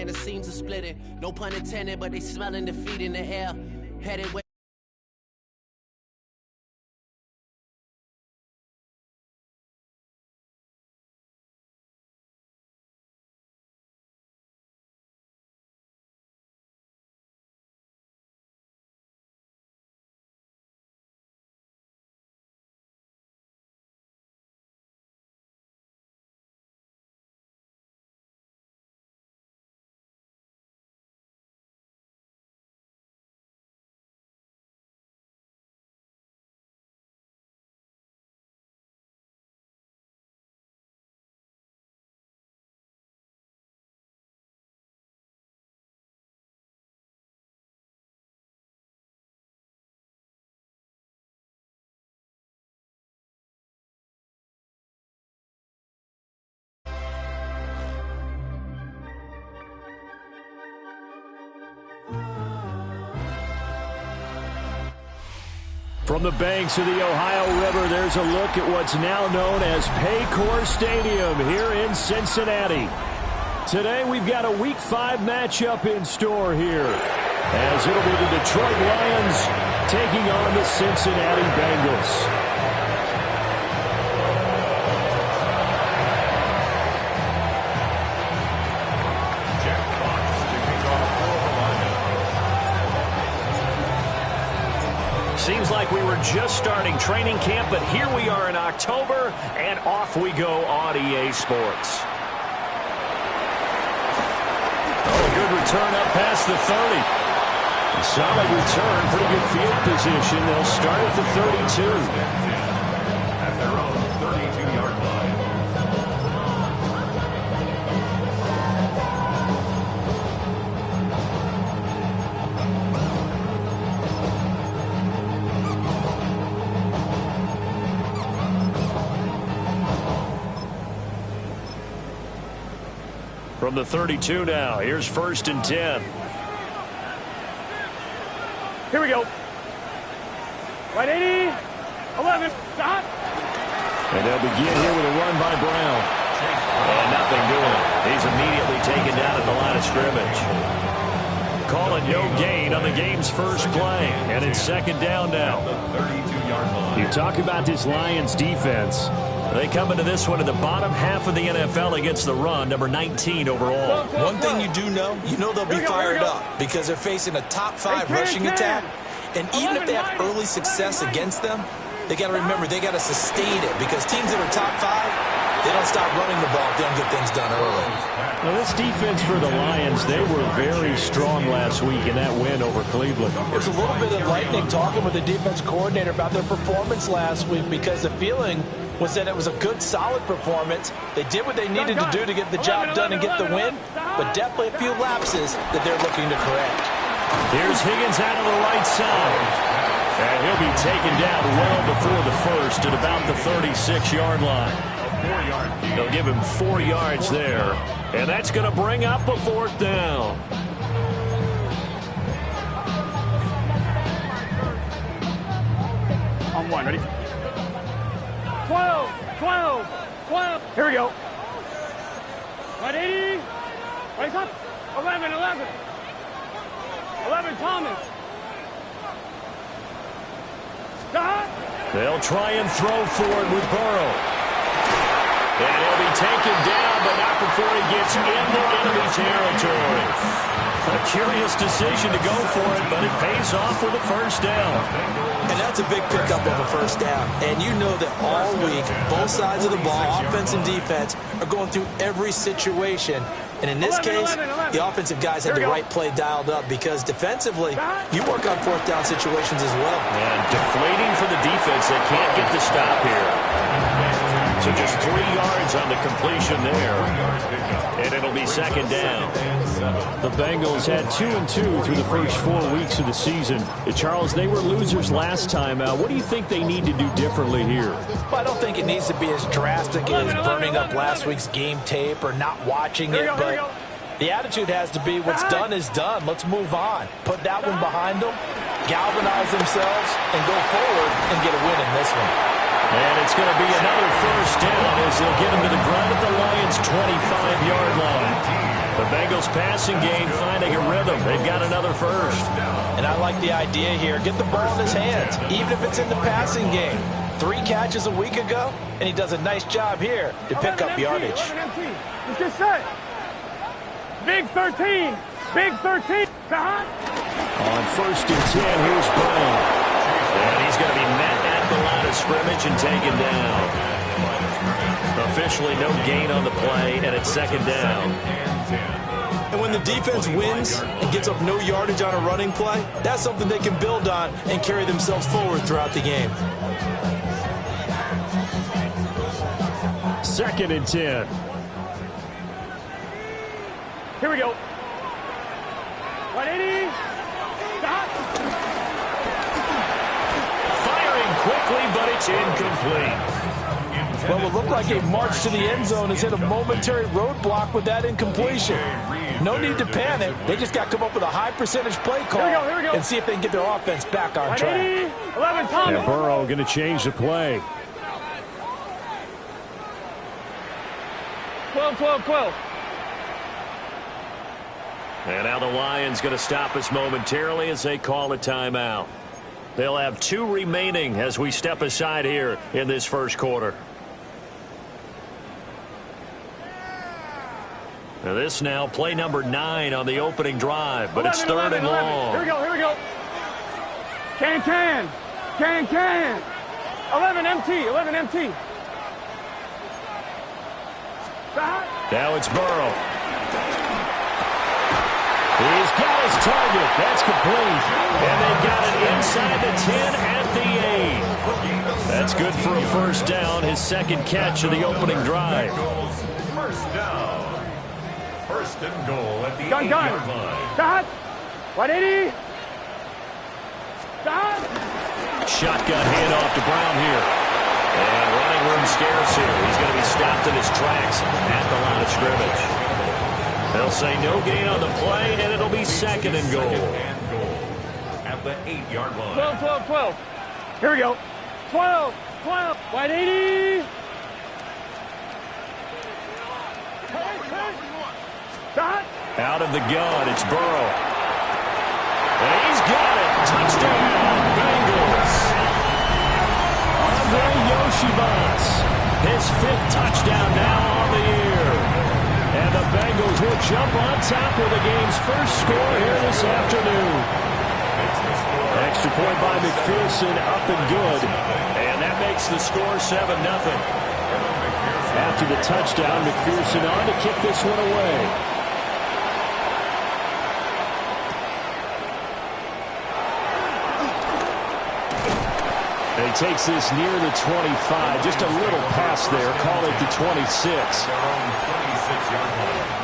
man, the seams are splitting. No pun intended, but they smelling defeat in the air. Headed with From the banks of the Ohio River, there's a look at what's now known as Paycor Stadium here in Cincinnati. Today we've got a Week 5 matchup in store here, as it'll be the Detroit Lions taking on the Cincinnati Bengals. Seems like we were just starting training camp, but here we are in October, and off we go on EA Sports. Oh, a good return up past the 30. A solid return, pretty good field position. They'll start at the 32. At their own 32-yard line. From the 32 now, here's 1st and 10. Here we go. Right 80, 11, stop. And they'll begin here with a run by Brown. And nothing doing. He's immediately taken down at the line of scrimmage. Calling no gain on the game's first play. And it's 2nd down now. 32-yard line. You talk about this Lions defense. They come into this one in the bottom half of the NFL against the run, number 19 overall. One thing you do know, they'll be fired up because they're facing a top 5 rushing attack. And even if they have early success against them, they got to remember they got to sustain it because teams that are top 5, they don't stop running the ball if they don't get things done early. Now, this defense for the Lions, they were very strong last week in that win over Cleveland. There's a little bit of lightning talking with the defense coordinator about their performance last week because the feeling was that it was a good, solid performance. They did what they needed to do to get the job done and get the win, but definitely a few lapses that they're looking to correct. Here's Higgins out of the right side. And he'll be taken down well before the first at about the 36-yard line. They'll give him 4 yards there. And that's going to bring up a 4th down. On 1, ready? 12, 12, 12. Here we go. Right 80. Right up. 11, 11. 11, Thomas. Stop. They'll try and throw for it with Burrow. And he'll be taken down, but not before he gets into enemy territory. A curious decision to go for it, but it pays off with a 1st down. And that's a big pickup of a 1st down. And you know that all week, both sides of the ball, offense and defense, are going through every situation. And in this case, the offensive guys had the right play dialed up because defensively, you work on 4th down situations as well. And deflating for the defense. They can't get the stop here. So just 3 yards on the completion there. And it'll be 2nd down. The Bengals had 2 and 2 through the first 4 weeks of the season. Charles, they were losers last time. What do you think they need to do differently here? Well, I don't think it needs to be as drastic as burning up last week's game tape or not watching it, but the attitude has to be what's done is done. Let's move on. Put that one behind them, galvanize themselves, and go forward and get a win in this one. And it's going to be another 1st down as they'll get him to the ground at the Lions' 25-yard line. The Bengals passing game finding a rhythm. They've got another first. And I like the idea here. Get the ball in his hands, even if it's in the passing game. 3 catches a week ago, and he does a nice job here to pick up yardage. Let's get set. Big 13. Big 13. On first and 10, here's Brown. And he's going to be met at the line of scrimmage and taken down. Officially no gain on the play, and it's second down. And when the defense wins and gets up no yardage on a running play, that's something they can build on and carry themselves forward throughout the game. Second and 10. Here we go. 180. Stop. Firing quickly, but it's incomplete. Well, it looked like a march to the end zone has hit a momentary roadblock with that incompletion. No need to panic. They just got to come up with a high percentage play call Here we go. and see if they can get their offense back on track. 11 Thomas. And Burrow going to change the play. 12. And now the Lions going to stop us momentarily as they call a timeout. They'll have 2 remaining as we step aside here in this first quarter. Now this now play number 9 on the opening drive, but it's third and long. Here we go. Can. 11 empty. Stop. Now it's Burrow. He's got his target. That's complete. And they got it inside the 10 at the 8. That's good for a first down, his second catch of the opening drive. First down. First and goal at the 8-yard line. Stop. 180. Stop. Shotgun handoff to Brown here. And running room scarce here. He's going to be stopped in his tracks at the line of scrimmage. They'll say no gain on the play, and it'll be second and goal. At the 8-yard line. 12. Here we go. 12. 180. Stop. Out of the gun, it's Burrow. And he's got it. Touchdown, Bengals. Andre Yoshibas, his 5th touchdown now on the year. And the Bengals will jump on top with the game's first score here this afternoon. Extra point by McPherson, up and good. And that makes the score 7-0. After the touchdown, McPherson on to kick this one away. And he takes this near the 25. Just a little pass there. Call it the 26. 26-yard line.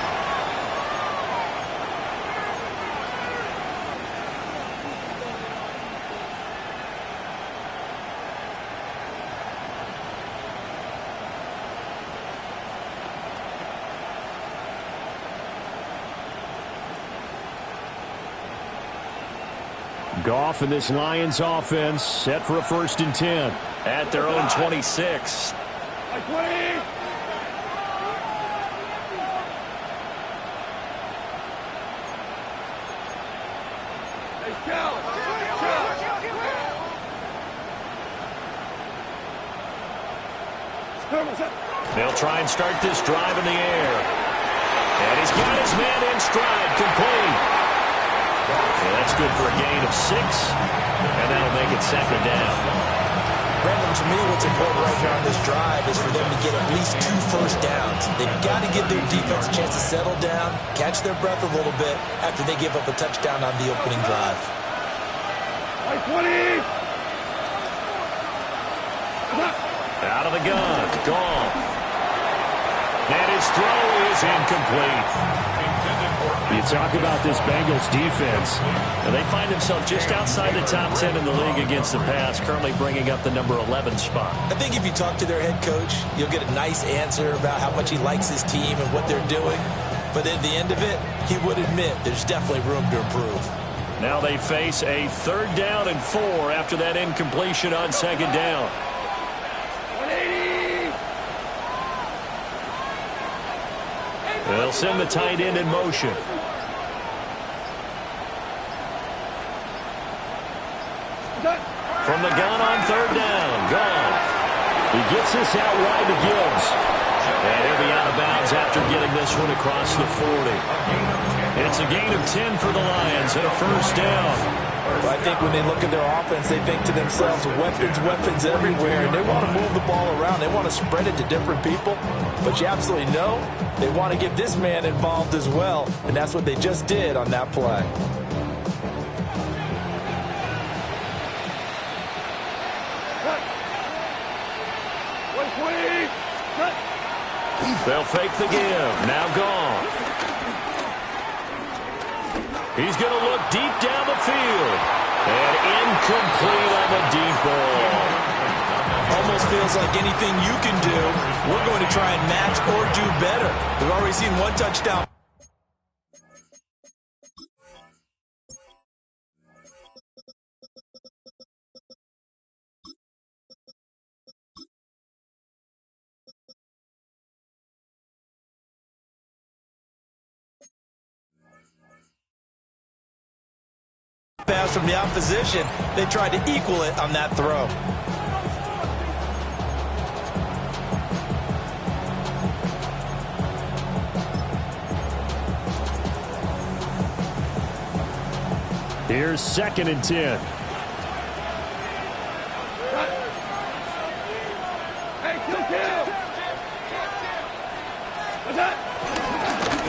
Goff and this Lions offense set for a first and 10 at their own 26. They'll try and start this drive in the air. And he's got his man in stride, complete. Yeah, that's good for a gain of 6, and that'll make it second down. Brandon, to me, what's important right here on this drive is for them to get at least 2 first downs. They've got to give their defense a chance to settle down, catch their breath a little bit after they give up a touchdown on the opening drive. 20. Out of the gun, Goff. And his throw is incomplete. You talk about this Bengals defense. And they find themselves just outside the top 10 in the league against the pass, currently bringing up the number 11 spot. I think if you talk to their head coach, you'll get a nice answer about how much he likes his team and what they're doing. But at the end of it, he would admit there's definitely room to improve. Now they face a 3rd down and 4 after that incompletion on 2nd down. 180. They'll send the tight end in motion. From the gun on third down, Goff. He gets this out wide to Gibbs. And he'll be out of bounds after getting this one across the 40. It's a gain of 10 for the Lions and a first down. Well, I think when they look at their offense, they think to themselves, weapons, weapons everywhere. And they want to move the ball around. They want to spread it to different people. But you absolutely know they want to get this man involved as well. And that's what they just did on that play. They'll fake the give. Now Goff. He's going to look deep down the field. And incomplete on the deep ball. Almost feels like anything you can do, we're going to try and match or do better. We've already seen one touchdown. Pass from the opposition. They tried to equal it on that throw. Here's 2nd and 10.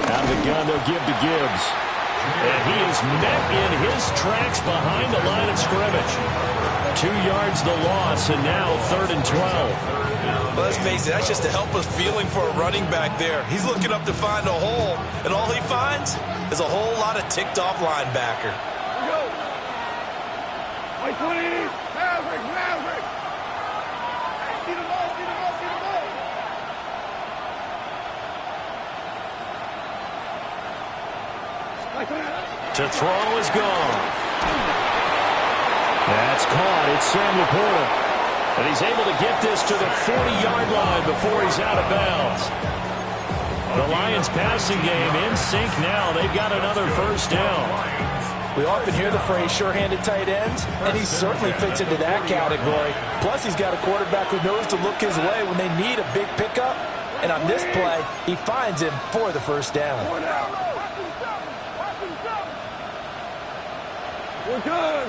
Out of the gun, they'll give to Gibbs. And he is met in his tracks behind the line of scrimmage. 2 yards the loss, and now 3rd and 12. Well, let's face it, that's just a helpless feeling for a running back there. He's looking up to find a hole, and all he finds is a whole lot of ticked-off linebacker. White 20, Maverick. See the ball. To throw is gone. That's caught. It's Sam Laporta. And he's able to get this to the 40-yard line before he's out of bounds. The Lions passing game in sync now. They've got another first down. We often hear the phrase sure-handed tight ends, and he certainly fits into that category. Plus, he's got a quarterback who knows to look his way when they need a big pickup. And on this play, he finds him for the first down. We're good.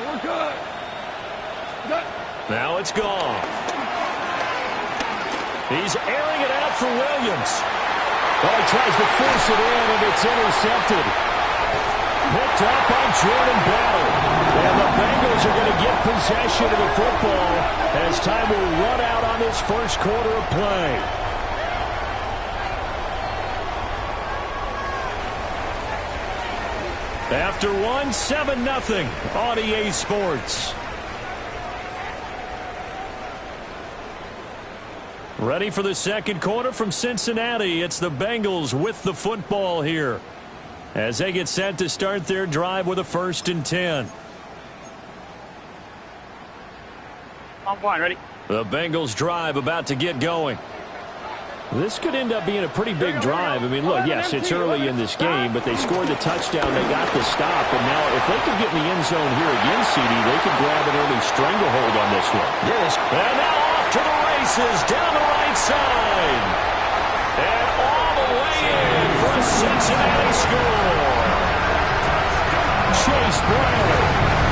Now it's gone. He's airing it out for Williams. Well, he tries to force it in, and it's intercepted. Picked up by Jordan Battle. And the Bengals are going to get possession of the football as time will run out on this first quarter of play. After 7-0 on EA Sports. Ready for the second quarter from Cincinnati. It's the Bengals with the football here as they get set to start their drive with a 1st and 10. I'm fine, ready? The Bengals drive about to get going. This could end up being a pretty big drive. I mean, look, yes, it's early in this game, but they scored the touchdown. They got the stop. And now if they could get in the end zone here again, CD, they could grab an early stranglehold on this one. Yes. And now off to the races down the right side. And all the way in for a Cincinnati score. Chase Brown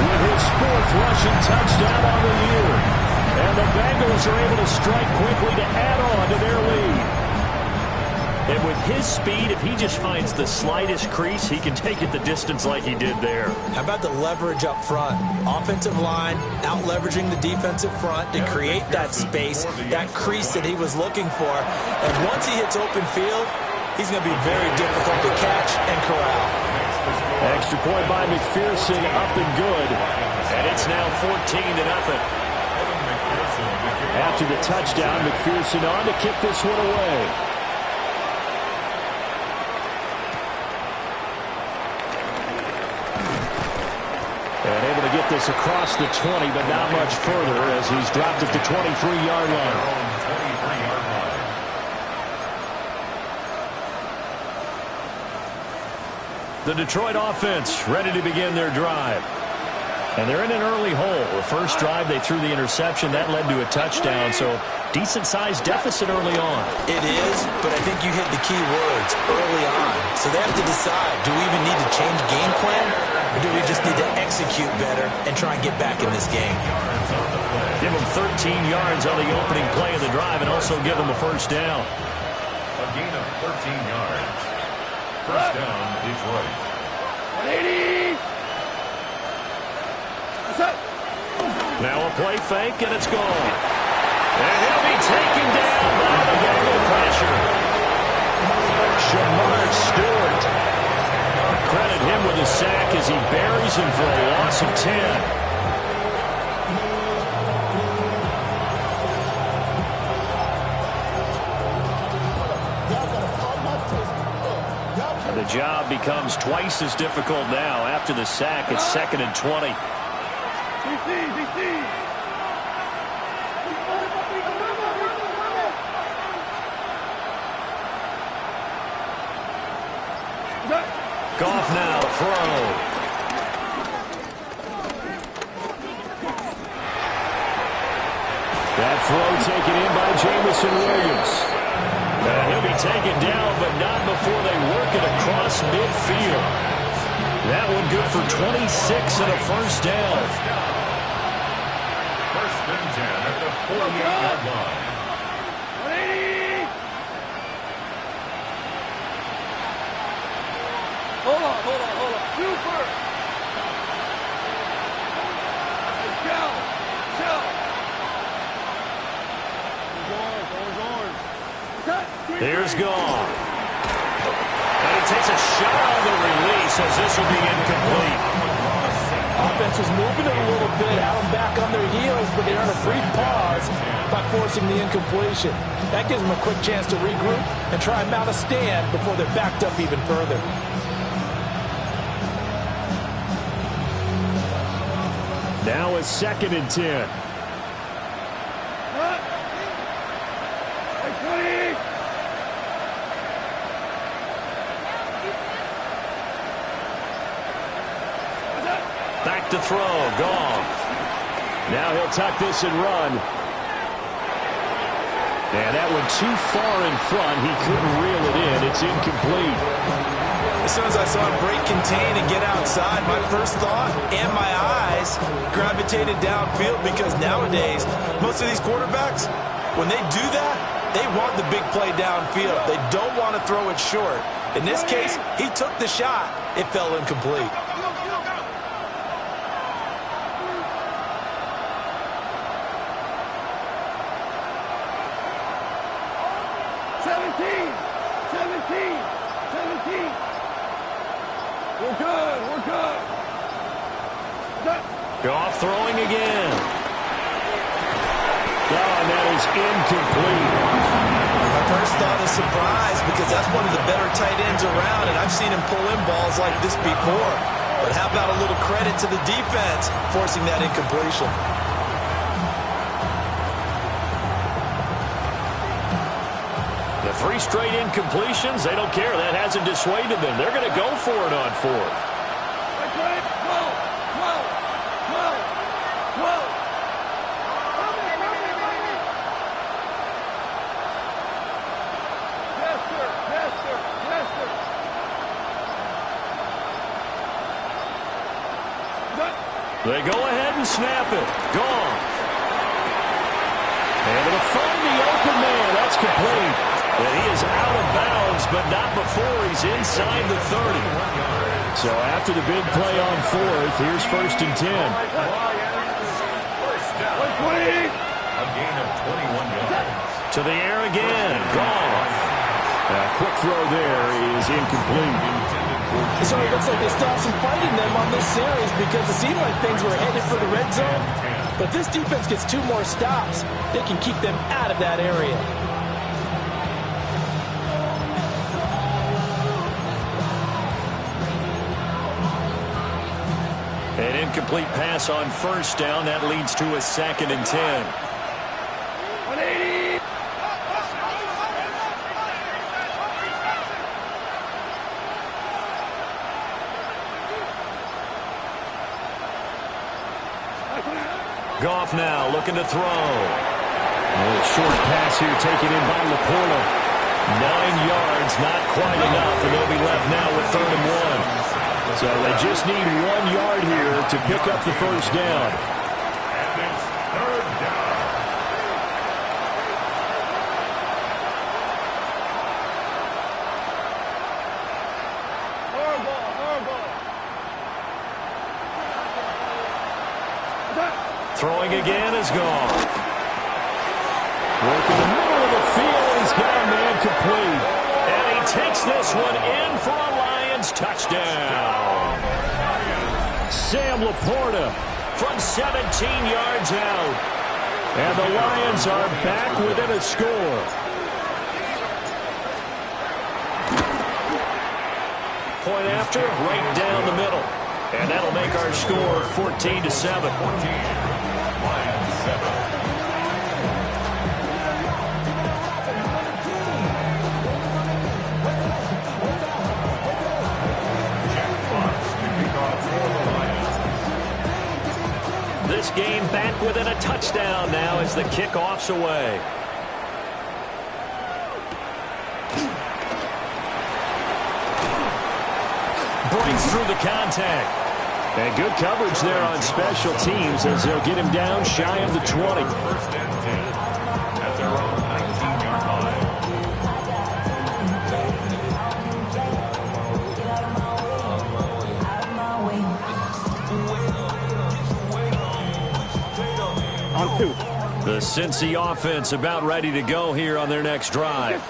with his 4th rushing touchdown on the year. And the Bengals are able to strike quickly to add on to their lead. And with his speed, if he just finds the slightest crease, he can take it the distance like he did there. How about the leverage up front? Offensive line out-leveraging the defensive front to create that space, that crease that he was looking for. And once he hits open field, he's going to be very difficult to catch and corral. Extra point by McPherson, up and good. And it's now 14-0. After the touchdown, McPherson on to kick this one away. And able to get this across the 20, but not much further as he's dropped at the 23-yard line. The Detroit offense ready to begin their drive. And they're in an early hole. The first drive, they threw the interception. That led to a touchdown, so decent-sized deficit early on. It is, but I think you hit the key words, early on. So they have to decide, do we even need to change game plan, or do we just need to execute better and try and get back in this game? Give them 13 yards on the opening play of the drive and also give them a first down. A gain of 13 yards. First down, Detroit. 180. Now a play fake, and it's gone. And he'll be taken down by the Bengal pressure. Shamar Stewart. Credit him with a sack as he buries him for a loss of 10. The job becomes twice as difficult now. After the sack, it's 2nd and 20. Goff now to throw. That throw taken in by Jameson Williams. And he'll be taken down, but not before they work it across midfield. That one good for 26 and a first down. First and 10 at the 48-yard line. 180. Hold on. Super. Here's Goff. And he takes a shot on the release as this will be incomplete. Offense was moving it a little bit, had them back on their heels, but they earned a brief pause by forcing the incompletion. That gives them a quick chance to regroup and try and mount a stand before they're backed up even further. Now it's 2nd and 10. Back to throw, Goff. Now he'll tuck this and run. And that went too far in front. He couldn't reel it in. It's incomplete. As soon as I saw him break contain and get outside, my first thought and my eyes gravitated downfield, because nowadays, most of these quarterbacks, when they do that, they want the big play downfield. They don't want to throw it short. In this case, he took the shot. It fell incomplete. We're good. Goff throwing again. And that is incomplete. My first thought is surprise, because that's one of the better tight ends around, and I've seen him pull in balls like this before. But how about a little credit to the defense forcing that incompletion? The 3 straight incompletions, they don't care. That hasn't dissuaded them. They're going to go for it on 4th. They go ahead and snap it. Goff. And it'll find the open man. That's complete. And he is out of bounds, but not before he's inside the 30. So after the big play on 4th, here's 1st and 10. First down. A gain of 21 yards. To the air again. Goff. A quick throw there is incomplete. So it looks like they stopped some fighting them on this series, because it seemed like things were headed for the red zone. But this defense gets 2 more stops. They can keep them out of that area. An incomplete pass on 1st down. That leads to a 2nd and 10. 180. Goff now looking to throw. A little short pass here taken in by Laporta. 9 yards, not quite enough, and they'll be left now with 3rd and 1. So they just need 1 yard here to pick up the first down. And it's 3rd down. Throwing again is Goff. Working the middle of the field. He's got a man complete. And he takes this one in for a Lions touchdown. Sam Laporta from 17 yards out. And the Lions are back within a score. Point after, right down the middle. And that'll make our score 14-7. Lions 7. This game back within a touchdown now as the kickoff's away. Breaks through the contact. And good coverage there on special teams as they'll get him down shy of the 20. 1st and 10 at their own 19-yard line. On 2. The Cincy offense about ready to go here on their next drive.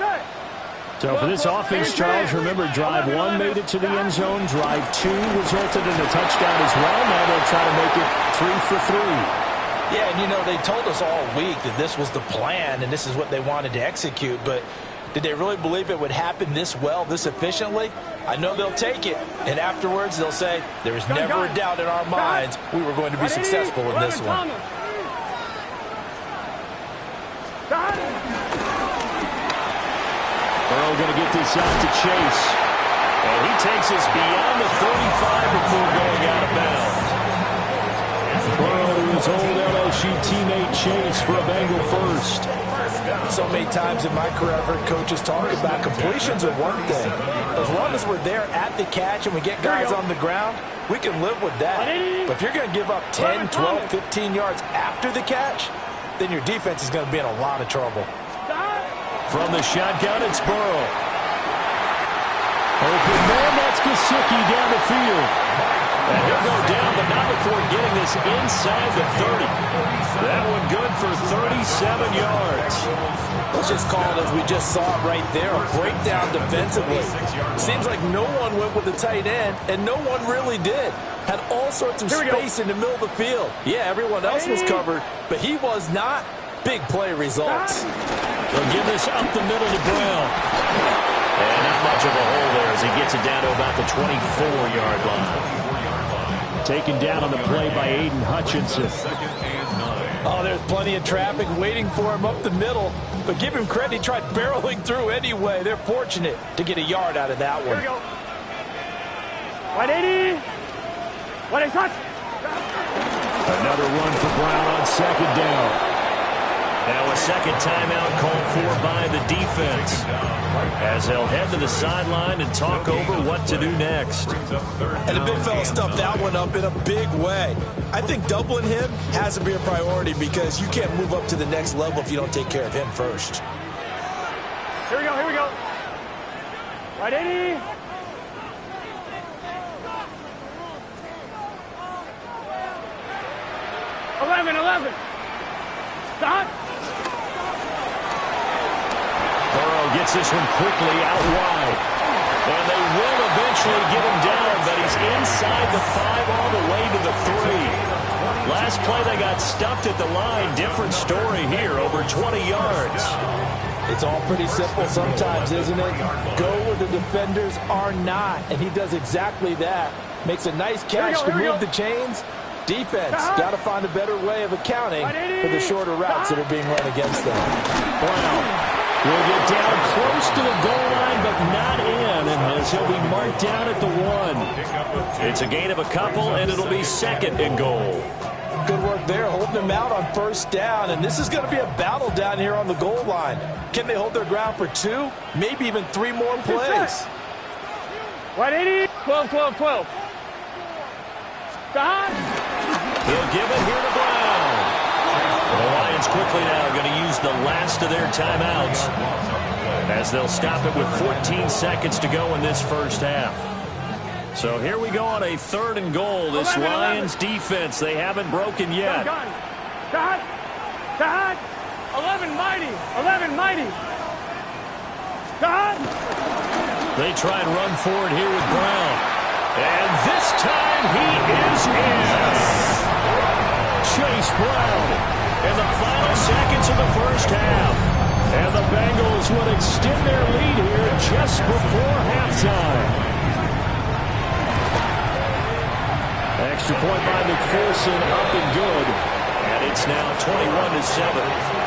So for this offense, Charles, remember, drive 1 made it to the end zone. Drive 2 resulted in a touchdown as well. Now they'll try to make it 3 for 3. Yeah, and you know, they told us all week that this was the plan and this is what they wanted to execute, but did they really believe it would happen this well, this efficiently? I know they'll take it, and afterwards they'll say, there was never a doubt in our minds we were going to be successful in this one. Burrow going to get this out to Chase. And he takes us beyond the 35 before going out of bounds. Burrow to his old LSU teammate Chase for a Bengal first. So many times in my career, I've heard coaches talk about completions are one thing. As long as we're there at the catch and we get guys on the ground, we can live with that. But if you're going to give up 10, 12, 15 yards after the catch, then your defense is going to be in a lot of trouble. From the shotgun, it's Burrow. Open man, that's Gesicki down the field. And he'll go down, but not before getting this inside the 30. That one good for 37 yards. Let's just call it as we just saw it right there, a breakdown defensively. Seems like no one went with the tight end, and no one really did. Had all sorts of space in the middle of the field. Yeah, everyone else was covered, but he was not. Big play results. They'll give this up the middle to Brown. And not much of a hole there as he gets it down to about the 24-yard line. Taken down on the play by Aiden Hutchinson. Oh, there's plenty of traffic waiting for him up the middle. But give him credit, he tried barreling through anyway. They're fortunate to get a yard out of that one. Here we go. 180. 180 touch. Another run for Brown on 2nd down. Now a second timeout called for by the defense as they'll head to the sideline and talk over what to do next. And the big fella stuffed that one up in a big way. I think doubling him has to be a priority because you can't move up to the next level if you don't take care of him first. Here we go, here we go. 180. Eleven. Stop. Burrow gets this one quickly out wide. And they will eventually get him down, but he's inside the 5 all the way to the 3. Last play they got stuffed at the line. Different story here, over 20 yards. It's all pretty simple sometimes, isn't it? Go where the defenders are not, and he does exactly that. Makes a nice catch to move the chains. Defense got to find a better way of accounting for the shorter routes that are being run against them. Brown will get down close to the goal line, but not in, and as he'll be marked down at the 1. It's a gain of a couple, and it'll be 2nd and goal. Good work there, holding them out on first down. And this is going to be a battle down here on the goal line. Can they hold their ground for 2, maybe even 3 more plays? 180, 12, 12, 12. Stop. He'll give it here to Brown. The Lions quickly now going to use the last of their timeouts as they'll stop it with 14 seconds to go in this first half. So here we go on a 3rd and goal. This 11. Lions defense, they haven't broken yet. Dot. 11 mighty. 11 mighty. Dot. They try and run forward here with Brown. And this time he is in. Chase Brown in the final seconds of the first half. And the Bengals would extend their lead here just before halftime. Extra point by McPherson, up and good. And it's now 21-7.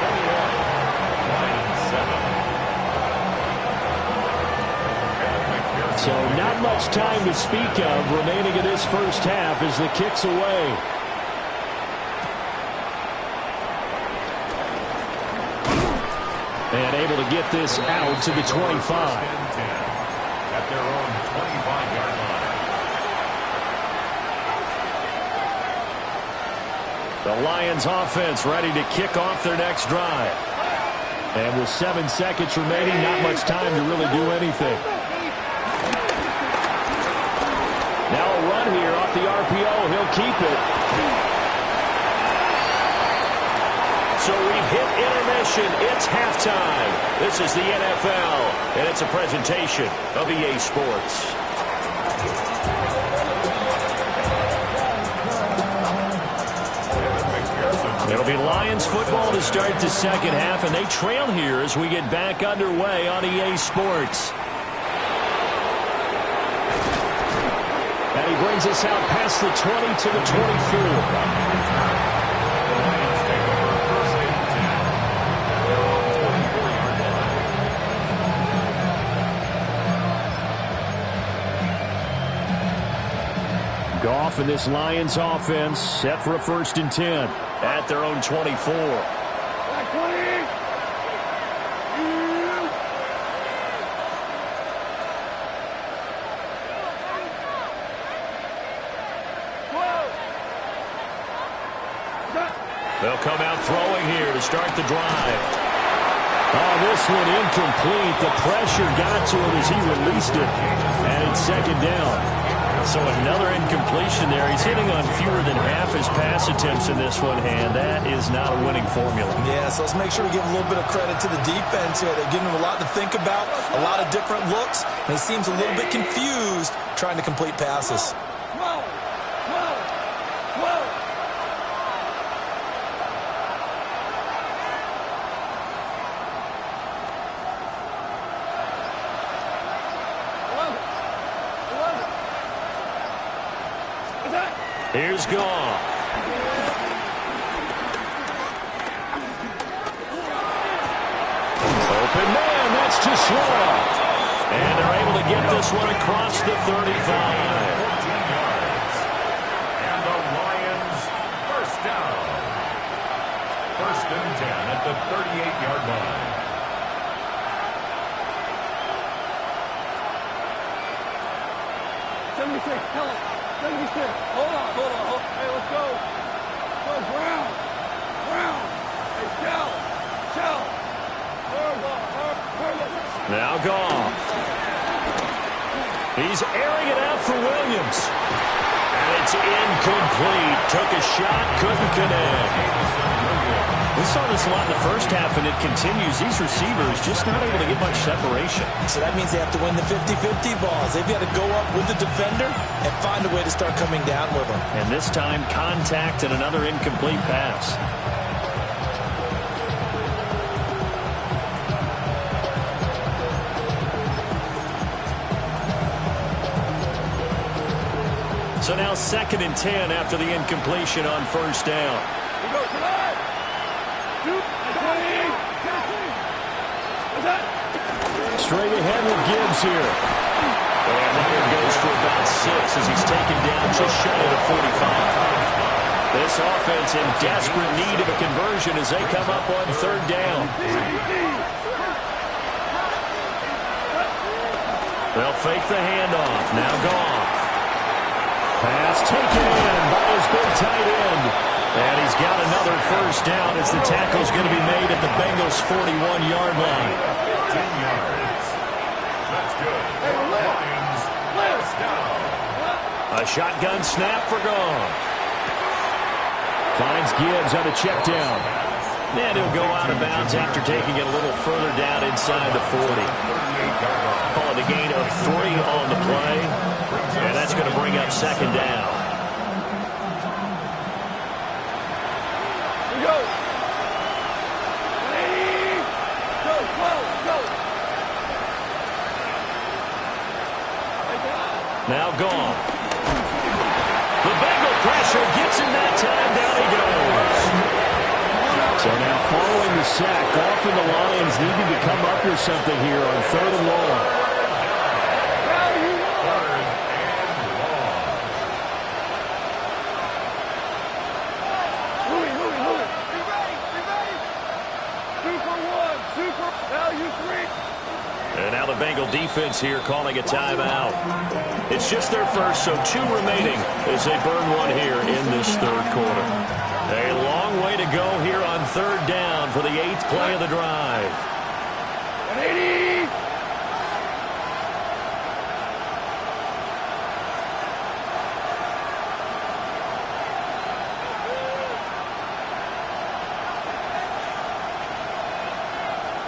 So not much time to speak of remaining in this first half as the kick's away. And able to get this out to the 25. At their own 25-yard line. The Lions offense ready to kick off their next drive. And with 7 seconds remaining, not much time to really do anything. Now a run here off the RPO. He'll keep it. So we've hit intermission. It's halftime. This is the NFL, and it's a presentation of EA Sports. It'll be Lions football to start the second half, and they trail here as we get back underway on EA Sports. And he brings us out past the 20 to the 24. Goff and this Lions offense set for a 1st and 10 at their own 24. They'll come out throwing here to start the drive. Oh, this one incomplete. The pressure got to him as he released it. And it's 2nd down. So another incompletion there. He's hitting on fewer than half his pass attempts in this one, and that is not a winning formula. Yeah, so let's make sure we give a little bit of credit to the defense here. They're giving him a lot to think about, a lot of different looks, and he seems a little bit confused trying to complete passes. Here's Goff. Open man, that's too slow. And they're able to get this one across the 35. 14 yards. And the Lions first down. 1st and 10 at the 38-yard line. Tell him. 76. Hold on. Hey, let's go. Go, Brown. Hey, Shell. Now Goff. He's airing it out for Williams. And it's incomplete. Took a shot, couldn't connect. We saw this a lot in the first half, and it continues. These receivers just not able to get much separation. So that means they have to win the 50-50 balls. They've got to go up with the defender and find a way to start coming down with them. And this time, contact and another incomplete pass. So now 2nd and 10 after the incompletion on 1st down. Straight ahead with Gibbs here. And that one goes for about 6 as he's taken down just shy of the 45. This this offense in desperate need of a conversion as they come up on third down. They'll fake the handoff. Now Goff. Pass taken in by his big tight end. And he's got another first down as the tackle's going to be made at the Bengals' 41-yard line. 10 yards. That's good. Lions, first down. A shotgun snap for Goff. Finds Gibbs on a check down. And he'll go out of bounds after taking it a little further down inside the 40. Call it a gain of 3 on the play. And that's going to bring up second down. Here we go. Ready? Go, go, go. Now Goff. The Bengal pressure gets him that time. Down he goes. So now following the sack, Goff and the Lions needing to come up with something here on third and long. And now the Bengal defense here calling a timeout. It's just their first, so 2 remaining as they burn one here in this third quarter. A long way to go here on third down for the 8th play of the drive. 180.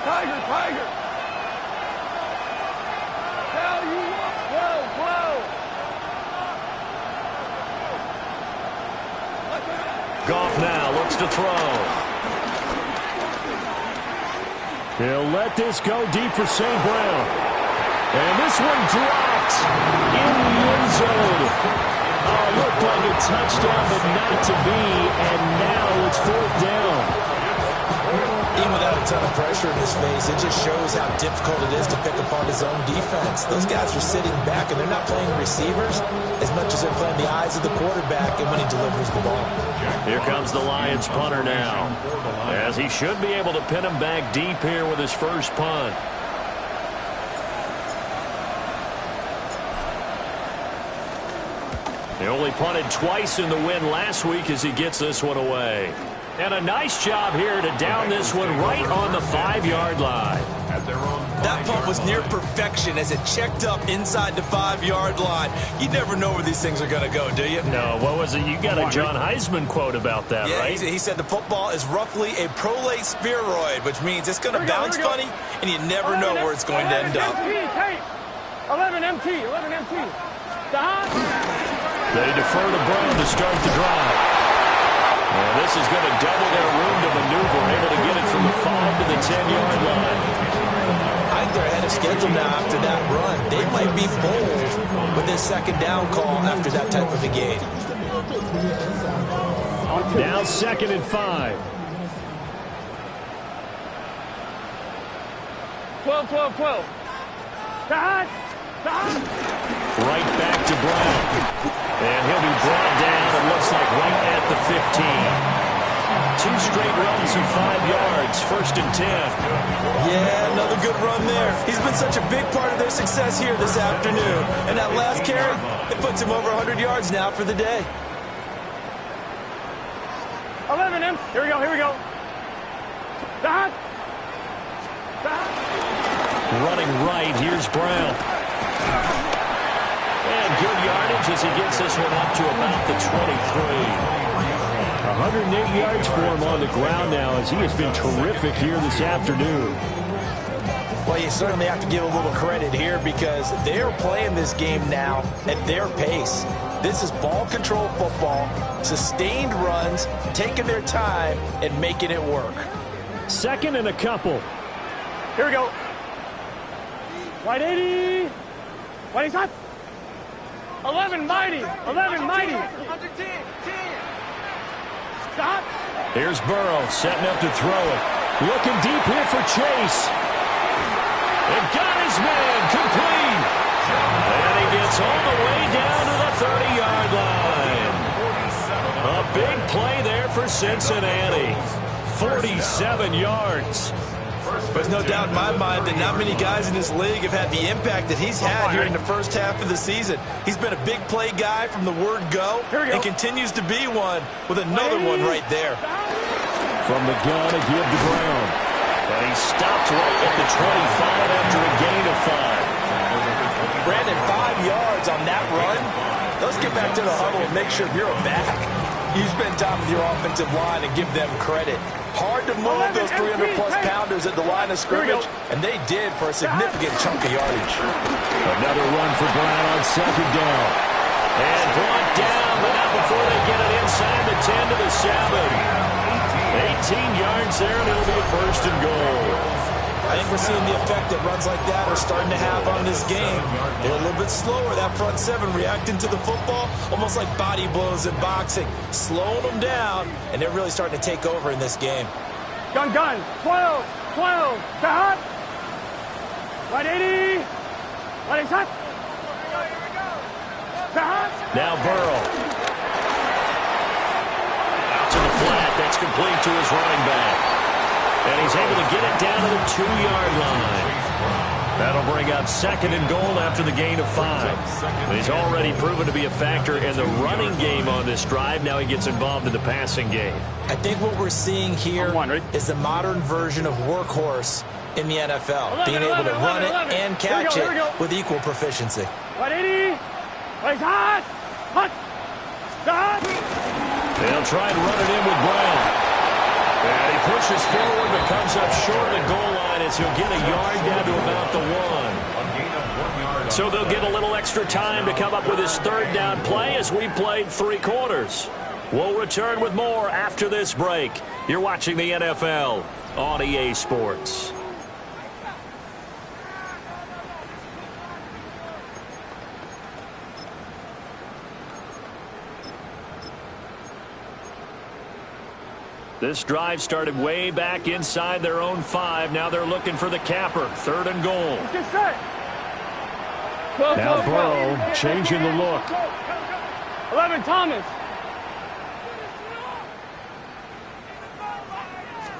Tiger, Tiger. Hell, you want? Whoa, whoa. Goff now looks to throw. He'll let this go deep for St. Brown. And this one dropped in the end zone. Oh, looked like a touchdown, but not to be. And now it's fourth down. Even without a ton of pressure in his face, it just shows how difficult it is to pick apart his own defense. Those guys are sitting back, and they're not playing receivers as much as they're playing the eyes of the quarterback and when he delivers the ball. Here comes the Lions punter now, as he should be able to pin him back deep here with his first punt. He only punted twice in the win last week as he gets this one away. And a nice job here to down this one right on the 5-yard line. That punt was near perfection as it checked up inside the 5-yard line. You never know where these things are going to go, do you? No, what was it? You got a John Heisman quote about that, yeah, right? He said the football is roughly a prolate spheroid, which means it's going to bounce funny, and you never know where it's going to end up. 11 MT. They defer to Brown to start the drive. And this is going to double their room to maneuver, able to get it from the 5 to the 10-yard line. I think they're ahead of schedule now after that run. They might be bold with this second down call after that type of a game. Now 2nd and 5. 12. Right back to Brown. And he'll be brought down, it looks like right at the 15. 2 straight runs of 5 yards, 1st and 10. Yeah, another good run there. He's been such a big part of their success here this afternoon. And that last carry, it puts him over 100 yards now for the day. 11 M. Here we go. Running right, here's Brown. And good yardage as he gets this one up to about the 23. 108 yards for him on the ground now as he has been terrific here this afternoon. Well, you certainly have to give a little credit here because they're playing this game now at their pace. This is ball control football, sustained runs, taking their time and making it work. 2nd and a couple. Here we go. White 80. White hot. 11 mighty. Stop. Here's Burrow setting up to throw it. Looking deep here for Chase. And got his man complete. And he gets all the way down to the 30-yard line. A A big play there for Cincinnati. 47 yards. There's no doubt in my mind that not many guys in this league have had the impact that he's had here in the first half of the season. He's been a big play guy from the word go and continues to be one with another one right there. From the gun, a give to Brown. And he stopped right at the 25 after a gain of 5. Brandon, 5 yards on that run. Let's get back to the huddle and make sure you're back. You spend time with your offensive line and give them credit. Hard to move those 300-plus pounders at the line of scrimmage, and they did for a significant chunk of yardage. Another run for Brown on second down. And brought down, but not before they get it inside the 10 to the 7. 18 yards there, and it'll be a first and goal. I think we're seeing the effect that runs like that are starting to have on this game. They're a little bit slower, that front seven, reacting to the football, almost like body blows in boxing, slowing them down, and they're really starting to take over in this game. Gun, 12, to hot. Right 80, right hot. To hot. Now Burrow. Out to the flat, that's complete to his running back. And he's able to get it down to the 2-yard line. That'll bring up second and goal after the gain of 5. He's already proven to be a factor in the running game on this drive. Now he gets involved in the passing game. I think what we're seeing here is the modern version of workhorse in the NFL. Being able to run it and catch it with equal proficiency. 180. Right hot. Hot. They'll try and run it in with Brown. And he pushes forward but comes up short of the goal line as he'll get a yard down to about the 1. So they'll get a little extra time to come up with his third down play as we played 3 quarters. We'll return with more after this break. You're watching the NFL on EA Sports. This drive started way back inside their own 5. Now they're looking for the capper. Third and goal. Now Burrow changing the look. 11, Thomas.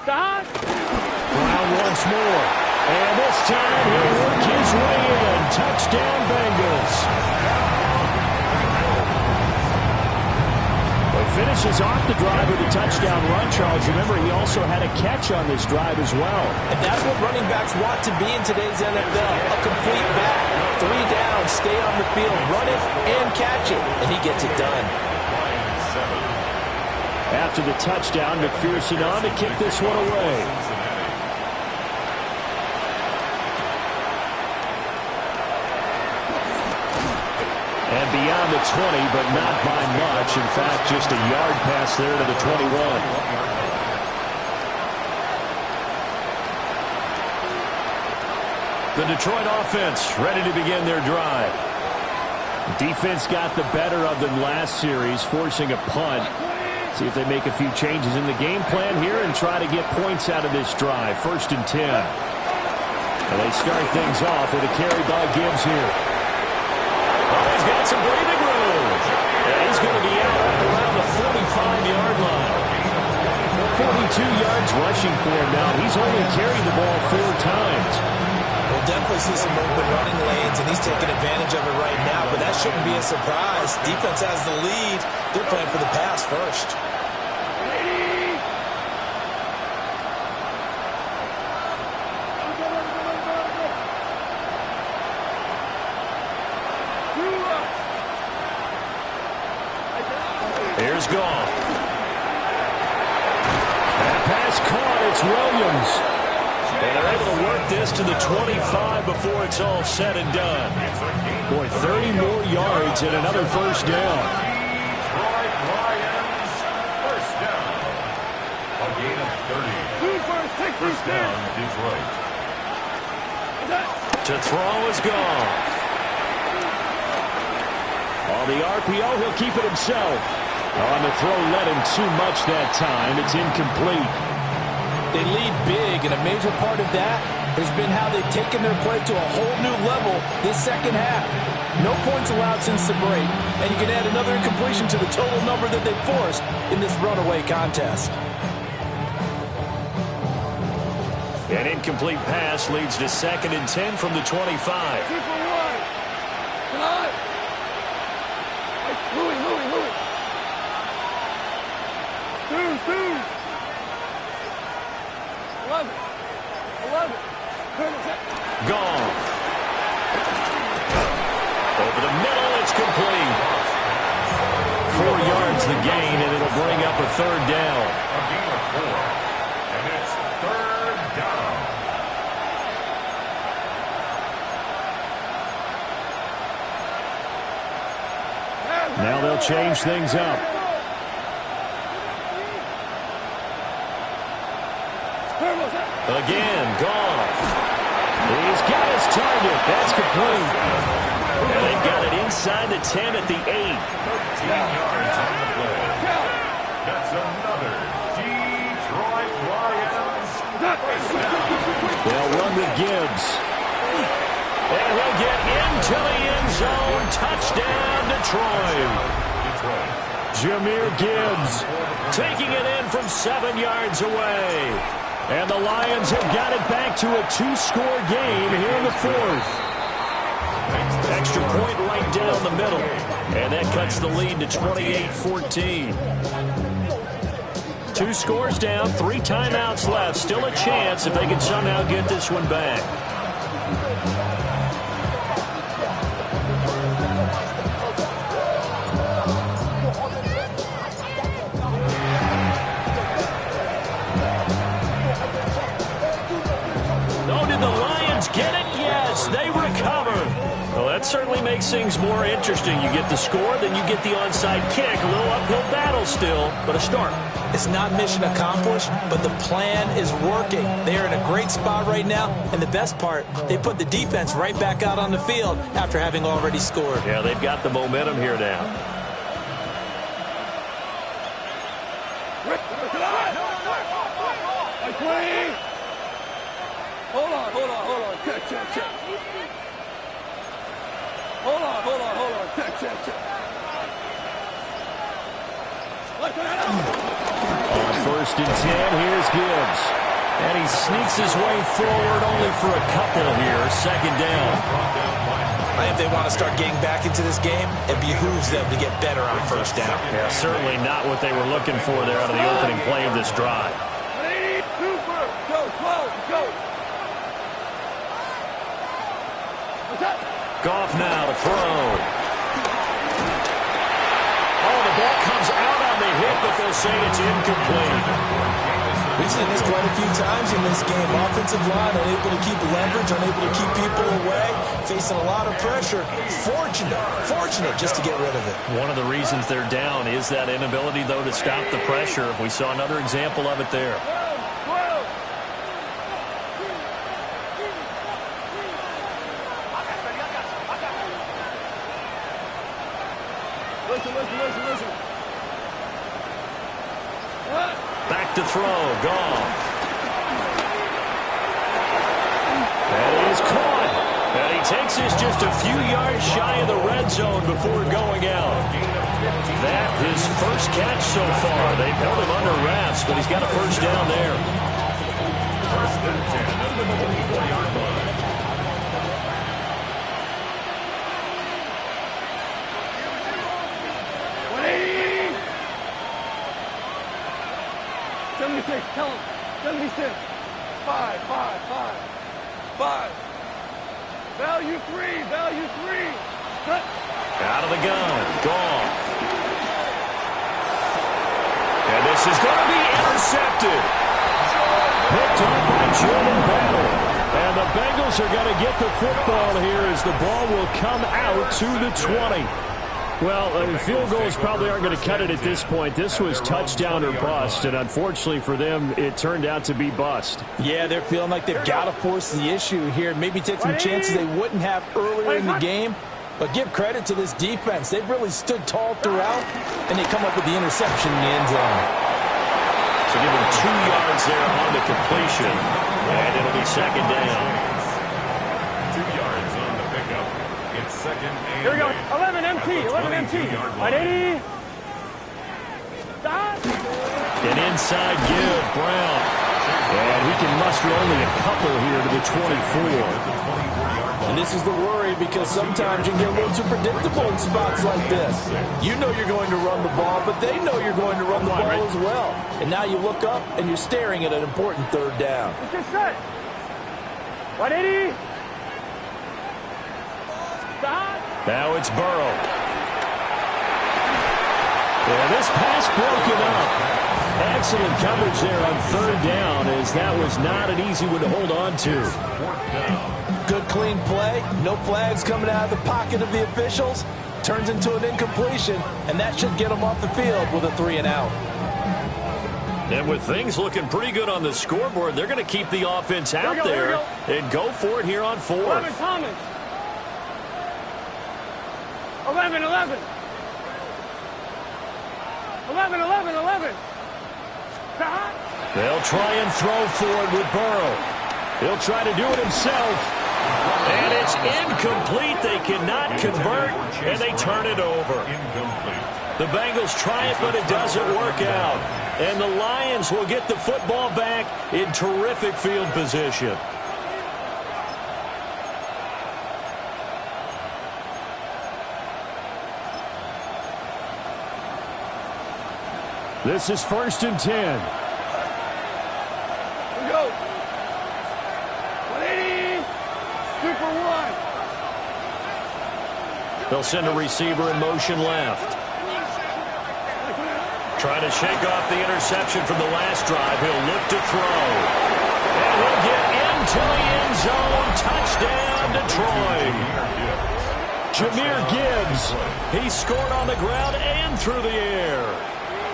Brown once more. And this time he'll work his way in. Touchdown Bengals. Finishes off the drive with a touchdown run, Charles. Remember, he also had a catch on this drive as well. And that's what running backs want to be in today's NFL. A complete back. 3 down, stay on the field, run it, and catch it. And he gets it done. After the touchdown, McPherson on to kick this one away. And beyond the 20, but not by much. In fact, just a yard pass there to the 21. The Detroit offense ready to begin their drive. Defense got the better of them last series, forcing a punt. See if they make a few changes in the game plan here and try to get points out of this drive. 1st and 10. And they start things off with a carry by Gibbs here. Oh, he's got some breathing room. And he's going to be out around the 45-yard line. 42 yards rushing for him now. He's only carried the ball 4 times. We'll definitely see some open running lanes, and he's taking advantage of it right now, but that shouldn't be a surprise. Defense has the lead. They're playing for the pass first. Here's Goff. That pass caught. It's Williams. And they're able to work this to the 25 before it's all said and done. Boy, 30 more yards and another first down. Detroit Lions, first down. A gain of 30. First down, Detroit. To throw is Goff. On the RPO, he'll keep it himself. On the throw, led him too much that time. It's incomplete. They lead big, and a major part of that has been how they've taken their play to a whole new level this second half. No points allowed since the break, and you can add another incompletion to the total number that they forced in this runaway contest. An incomplete pass leads to 2nd and 10 from the 25. Goff. Over the middle, it's complete. 4 yards the gain, and it'll bring up a 3rd down. A gain of 4. And it's 3rd down. Now they'll change things up. Again, Goff. He's got his target. That's complete. And they've got it inside the 10 at the 8. 13 yards on the play. That's another Detroit Lions first down. They'll run with Gibbs. And he'll get into the end zone. Touchdown, Detroit. Jahmyr Gibbs taking it in from 7 yards away. And the Lions have got it back to a 2-score game here in the 4th. Extra point right down the middle. And that cuts the lead to 28-14. 2 scores down, 3 timeouts left. Still a chance if they can somehow get this one back. Get it? Yes, they recover. Well, that certainly makes things more interesting. You get the score, then you get the onside kick. A little uphill battle still, but a start. It's not mission accomplished, but the plan is working. They are in a great spot right now, and the best part, they put the defense right back out on the field after having already scored. Yeah, they've got the momentum here now. Hold on. Check. Hold on. Check. On 1st and 10, here's Gibbs. And he sneaks his way forward only for a couple here. 2nd down. I think if they want to start getting back into this game, it behooves them to get better on 1st down. Yeah, certainly not what they were looking for there out of the opening play of this drive. Goff now to throw. Oh, the ball comes out on the hit, but they'll say it's incomplete. We've seen this quite a few times in this game. Offensive line unable to keep leverage, unable to keep people away, facing a lot of pressure. Fortunate just to get rid of it. One of the reasons they're down is that inability, though, to stop the pressure. We saw another example of it there. Listen. Back to throw, Goff. That is caught. And he takes this just a few yards shy of the red zone before going out. That his first catch so far. They've held him under wraps, but he's got a 1st down there. 1st and 10 at the 44-yard line. Tell him. 76. 5. Value 3. Out of the gun. Goff. And this is going to be intercepted. Picked up by Jordan Battle. And the Bengals are going to get the football here as the ball will come out to the 20. Well, field goals probably aren't going to cut it at this point. This was touchdown or bust, and unfortunately for them, it turned out to be bust. Yeah, they're feeling like they've got to force the issue here. Maybe take some chances they wouldn't have earlier in the game. But give credit to this defense. They've really stood tall throughout, and they come up with the interception in the end zone. So give them 2 yards there on the completion, and it'll be 2nd down. 2 yards on the pickup. It's second and Here we go. 11 MT. 11 MT. Right, 80. Stop. An inside give, Brown. And he can muster only a couple here to the 24. And this is the worry, because sometimes you can get a little too predictable in spots like this. You know you're going to run the ball, but they know you're going to run the ball as well. And now you look up and you're staring at an important third down. Let's get set. 180. Stop. Now it's Burrow. And this pass broken up. Excellent coverage there on third down, as that was not an easy one to hold on to. Good clean play. No flags coming out of the pocket of the officials. Turns into an incompletion, and that should get them off the field with a 3-and-out. And with things looking pretty good on the scoreboard, they're going to keep the offense out there and go for it here on fourth. 11 Thomas. 11, 11. 11, 11, 11. Stop. They'll try and throw for it with Burrow. He'll try to do it himself. And it's incomplete. They cannot convert, and they turn it over. The Bengals try it, but it doesn't work out. And the Lions will get the football back in terrific field position. This is 1st and 10. Here we go. 180. Super one. They'll send a receiver in motion left. Trying to shake off the interception from the last drive. He'll look to throw. And he'll get into the end zone. Touchdown, Detroit. Jahmyr Gibbs. He scored on the ground and through the air.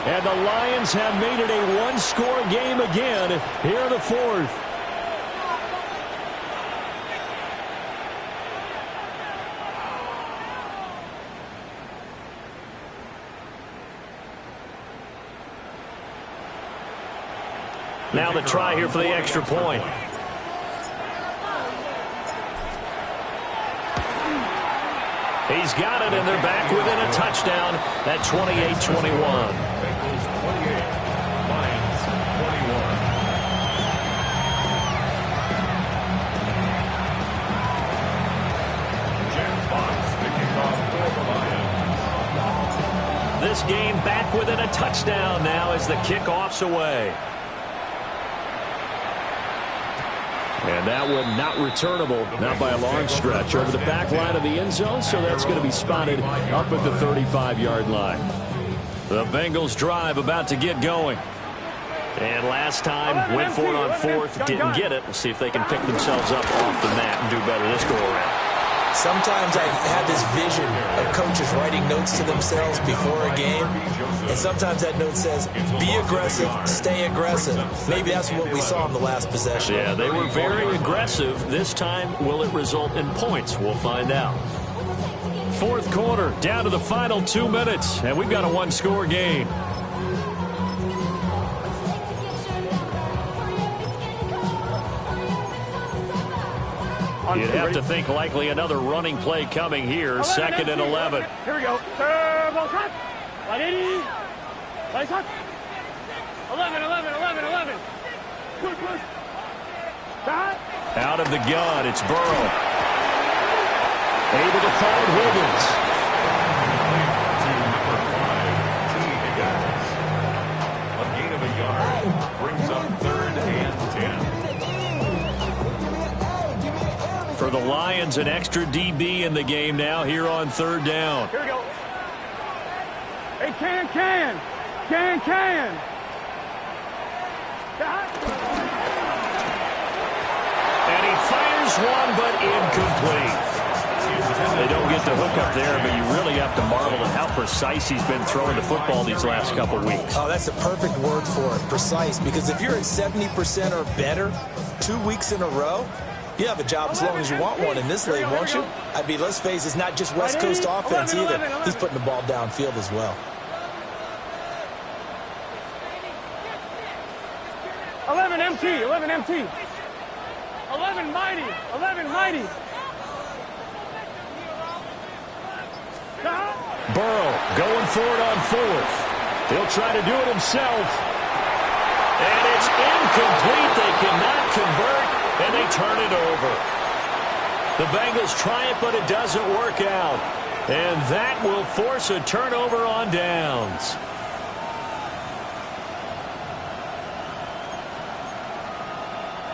And the Lions have made it a one-score game again here in the fourth. Now the try here for the extra point. He's got it, and they're back within a touchdown at 28-21. This game back within a touchdown now as the kickoff's away. And that one not returnable, not by a long stretch, over the back line of the end zone, so that's going to be spotted up at the 35-yard line. The Bengals drive about to get going. And last time, went for it on fourth, didn't get it. We'll see if they can pick themselves up off the mat and do better this go-around. Sometimes I have this vision of coaches writing notes to themselves before a game, and sometimes that note says, be aggressive, stay aggressive. Maybe that's what we saw in the last possession. Yeah, they were very aggressive. This time, will it result in points? We'll find out. Fourth quarter, down to the final 2 minutes, and we've got a one-score game. You'd have to think likely another running play coming here. 2nd and 11. Here we go. Turbo shot. 180. Play shot. 11, 11, 11, 11. Push, push. Shot. Out of the gun, it's Burrow. Able to find Higgins. A gain of a yard brings up 3rd and 10. For the Lions, an extra DB in the game now here on 3rd down. Here we go. Hey, can. And he fires one, but incomplete. They don't get the hook up there, but you really have to marvel at how precise he's been throwing the football these last couple weeks. Oh, that's a perfect word for it, precise, because if you're at 70% or better 2 weeks in a row, you have a job as long as you want one in this league, won't you? I mean, let's face it, it's not just West Coast offense either. He's putting the ball downfield as well. 11 MT. 11 MT. 11 mighty. 11 mighty. Burrow going for it on fourth. He'll try to do it himself. And it's incomplete. They cannot convert, and they turn it over. The Bengals try it, but it doesn't work out. And that will force a turnover on downs.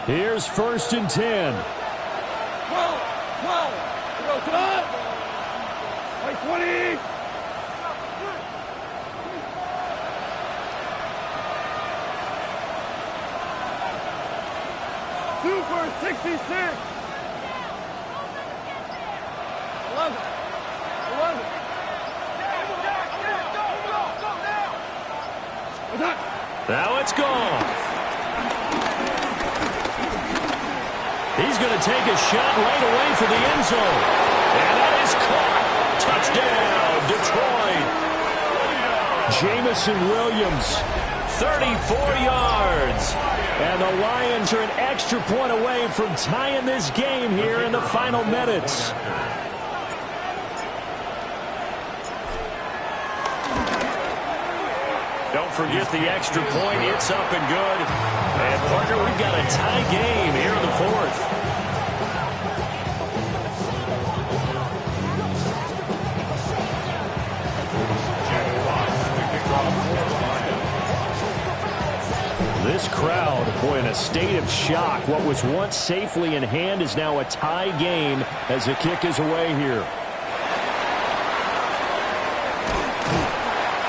Here's 1st and 10. 20. 2 for 66. 11. Now it's gone. He's going to take a shot right away for the end zone. And that is caught. Touchdown, Detroit. Jamison Williams, 34 yards. And the Lions are an extra point away from tying this game here in the final minutes. Don't forget the extra point. It's up and good. And, partner, we've got a tie game here in the fourth. This crowd, boy, in a state of shock. What was once safely in hand is now a tie game as the kick is away here.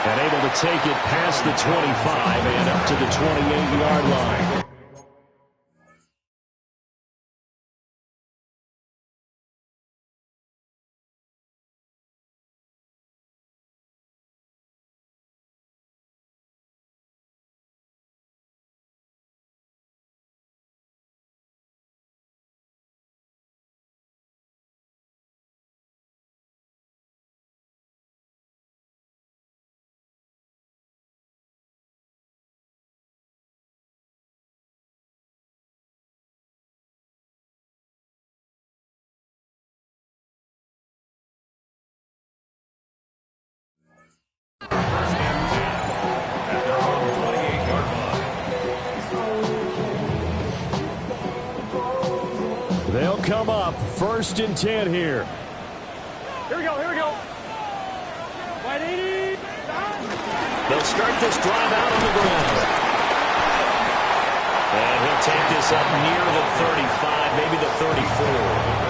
And able to take it past the 25 and up to the 28-yard line. They'll come up 1st and 10 here. Here we go. Wide 80. They'll start this drive out on the ground. And he'll take this up near the 35, maybe the 34.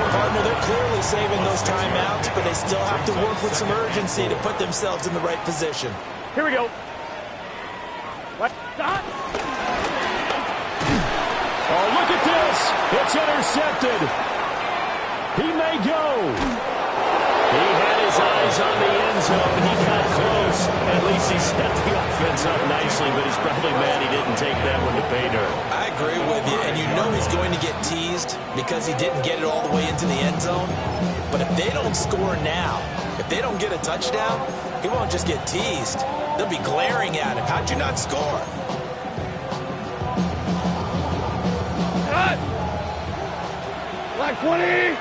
Partner, they're clearly saving those timeouts, but they still have to work with some urgency to put themselves in the right position. Here we go. What? Oh, look at this. It's intercepted. He may go. He had his eyes on the end zone. He got close. At least he set the offense up nicely, but he's probably mad he didn't take that one to pay dirt. I agree with you, and you know he's going to get teased because he didn't get it all the way into the end zone. But if they don't score now, if they don't get a touchdown, he won't just get teased. They'll be glaring at him. How'd you not score? Cut! Black 20!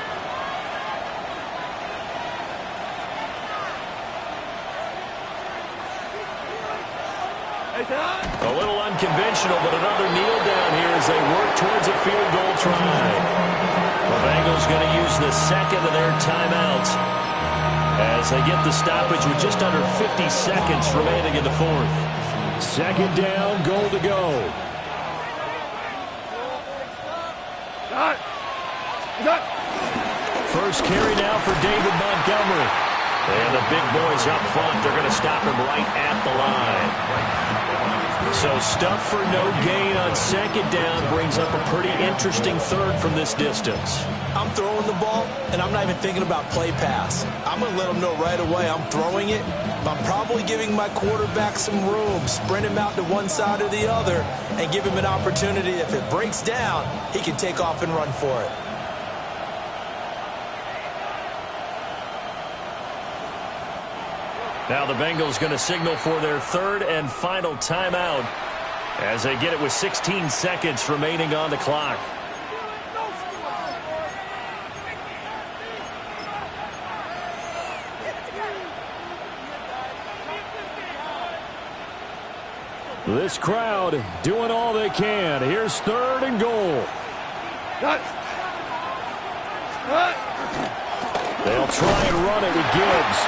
A little unconventional, but another kneel down here as they work towards a field goal try. The Bengals going to use the second of their timeouts as they get the stoppage with just under 50 seconds remaining in the fourth. 2nd down, goal to go. First carry now for David Montgomery. And the big boys up front, they're going to stop him right at the line. So stuff for no gain on 2nd down brings up a pretty interesting third from this distance. I'm throwing the ball, and I'm not even thinking about play pass. I'm going to let them know right away I'm throwing it. But I'm probably giving my quarterback some room, sprint him out to one side or the other, and give him an opportunity. If it breaks down, he can take off and run for it. Now the Bengals going to signal for their third and final timeout as they get it with 16 seconds remaining on the clock. This crowd doing all they can. Here's 3rd and goal. They'll try and run it with Gibbs.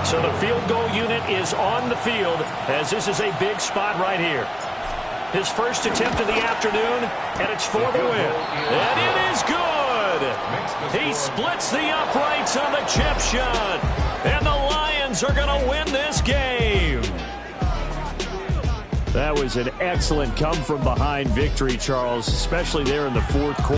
So the field goal unit is on the field as this is a big spot right here. His first attempt of the afternoon, and it's for the win. And it is good. He splits the uprights on the chip shot. And the Lions are going to win this game. That was an excellent come-from-behind victory, Charles, especially there in the 4th quarter.